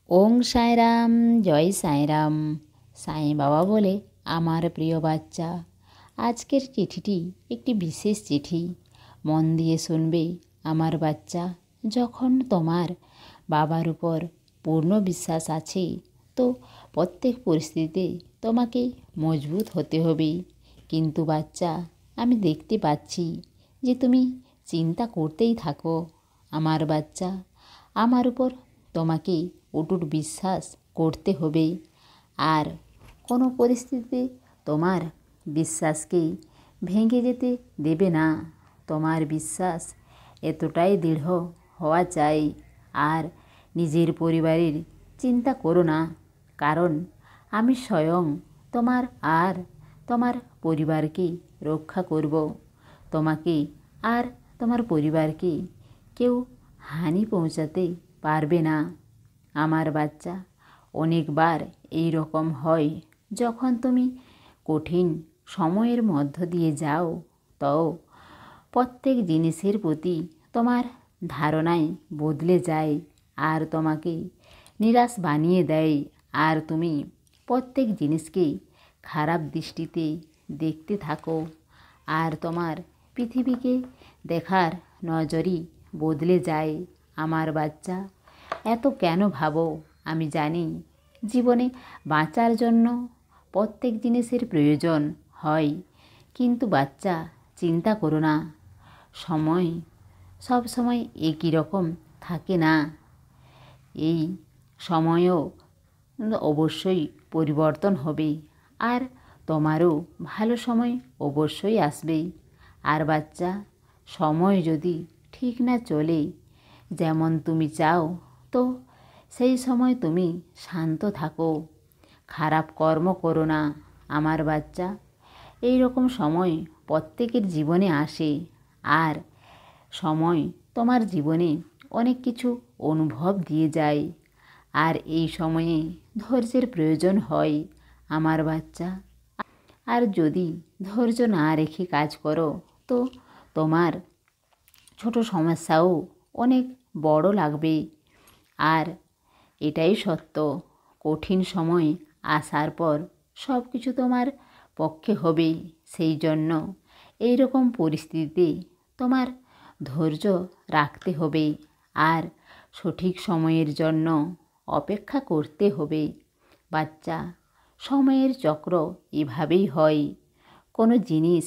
ওং সাঁইরাম, জয় সাঁইরাম। সাঁই বাবা বলে, আমার প্রিয় বাচ্চা, আজকের চিঠিটি একটি বিশেষ চিঠি। মন দিয়ে শুনবে আমার বাচ্চা। যখন তোমার বাবার উপর পূর্ণ বিশ্বাস আছে, তো প্রত্যেক পরিস্থিতিতে তোমাকে মজবুত হতে হবে। কিন্তু বাচ্চা, আমি দেখতে পাচ্ছি যে তুমি চিন্তা করতেই থাকো। আমার বাচ্চা, আমার উপর তোমাকে অটুট বিশ্বাস করতে হবে। আর কোনো পরিস্থিতিতে তোমার বিশ্বাসকে ভেঙে যেতে দেবে না। তোমার বিশ্বাস এতটাই দৃঢ় হওয়া চাই। আর নিজের পরিবারের চিন্তা করো না, কারণ আমি স্বয়ং তোমার আর তোমার পরিবারকে রক্ষা করব। তোমাকে আর তোমার পরিবারকে কেউ হানি পৌঁছাতে পারবে না। আমার বাচ্চা, অনেকবার এই রকম হয় যখন তুমি কঠিন সময়ের মধ্য দিয়ে যাও, তো প্রত্যেক জিনিসের প্রতি তোমার ধারণাই বদলে যায় আর তোমাকে নিরাশ বানিয়ে দেয়। আর তুমি প্রত্যেক জিনিসকে খারাপ দৃষ্টিতে দেখতে থাকো। আর তোমার পৃথিবীকে দেখার নজরই বদলে যায়। আমার বাচ্চা, এত কেন ভাবো আমি জানি। জীবনে বাঁচার জন্য প্রত্যেক জিনিসের প্রয়োজন হয়, কিন্তু বাচ্চা চিন্তা করো না, সময় সব সময় একই রকম থাকে না। এই সময়ও অবশ্যই পরিবর্তন হবে, আর তোমারও ভালো সময় অবশ্যই আসবে। আর বাচ্চা, সময় যদি ঠিক না চলে যেমন তুমি চাও, তো সেই সময় তুমি শান্ত থাকো, খারাপ কর্ম করো না। আমার বাচ্চা, এই রকম সময় প্রত্যেকের জীবনে আসে। আর সময় তোমার জীবনে অনেক কিছু অনুভব দিয়ে যায়। আর এই সময়ে ধৈর্যের প্রয়োজন হয় আমার বাচ্চা। আর যদি ধৈর্য না রেখে কাজ করো, তো তোমার ছোট সমস্যাও অনেক বড় লাগবে। আর এটাই সত্য, কঠিন সময় আসার পর সব কিছু তোমার পক্ষে হবে। সেই জন্য এই রকম পরিস্থিতিতে তোমার ধৈর্য রাখতে হবে আর সঠিক সময়ের জন্য অপেক্ষা করতে হবে। বাচ্চা, সময়ের চক্র এভাবেই হয়। কোনো জিনিস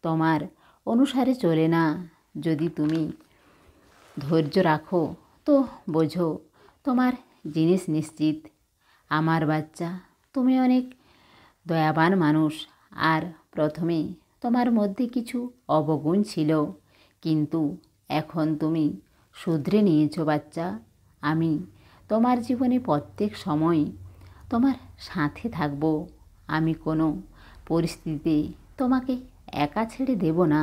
তোমার অনুসারে চলে না। যদি তুমি ধৈর্য রাখো, তো বোঝো তোমার জিনিস নিশ্চিত। আমার বাচ্চা, তুমি অনেক দয়াবান মানুষ। আর প্রথমে তোমার মধ্যে কিছু অবগুণ ছিল, কিন্তু এখন তুমি শুধরে নিয়েছো বাচ্চা। আমি তোমার জীবনে প্রত্যেক সময় তোমার সাথে থাকব। আমি কোনো পরিস্থিতিতে তোমাকে একা ছেড়ে দেব না।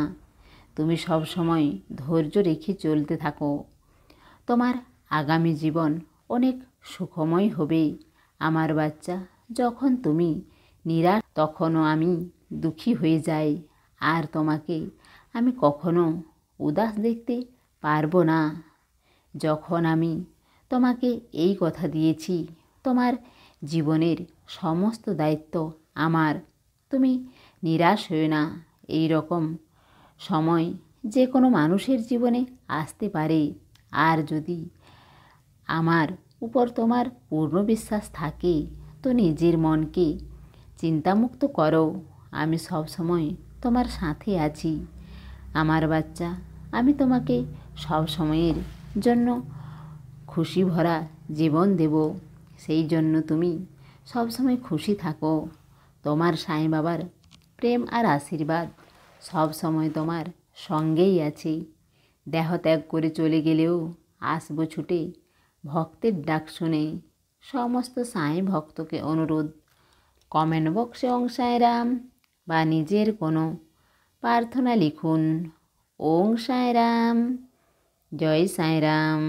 তুমি সব সময় ধৈর্য রেখে চলতে থাকো। তোমার আগামী জীবন অনেক সুখময় হবে আমার বাচ্চা। যখন তুমি নিরাশ, তখনও আমি দুঃখী হয়ে যাই। আর তোমাকে আমি কখনো উদাস দেখতে পারবো না। যখন আমি তোমাকে এই কথা দিয়েছি, তোমার জীবনের সমস্ত দায়িত্ব আমার, তুমি নিরাশ হও না। এই রকম সময় যে কোনো মানুষের জীবনে আসতে পারে। আর যদি আমার উপর তোমার পূর্ণ বিশ্বাস থাকে, তো নিজের মনকে চিন্তামুক্ত করো। আমি সব সময় তোমার সাথে আছি আমার বাচ্চা। আমি তোমাকে সব সময়ের জন্য খুশি ভরা জীবন দেব। সেই জন্য তুমি সব সময় খুশি থাকো। তোমার সাঁই বাবার প্রেম আর আশীর্বাদ সব সময় তোমার সঙ্গেই আছে। দেহ ত্যাগ করে চলে গেলেও আসবো ছুটে ভক্তের ডাক শুনে। সমস্ত সাঁই ভক্তকে অনুরোধ, কমেন্ট বক্সে ওং সাঁইরাম বা নিজের কোনো প্রার্থনা লিখুন। ওং সাঁইরাম, জয় সাঁইরাম।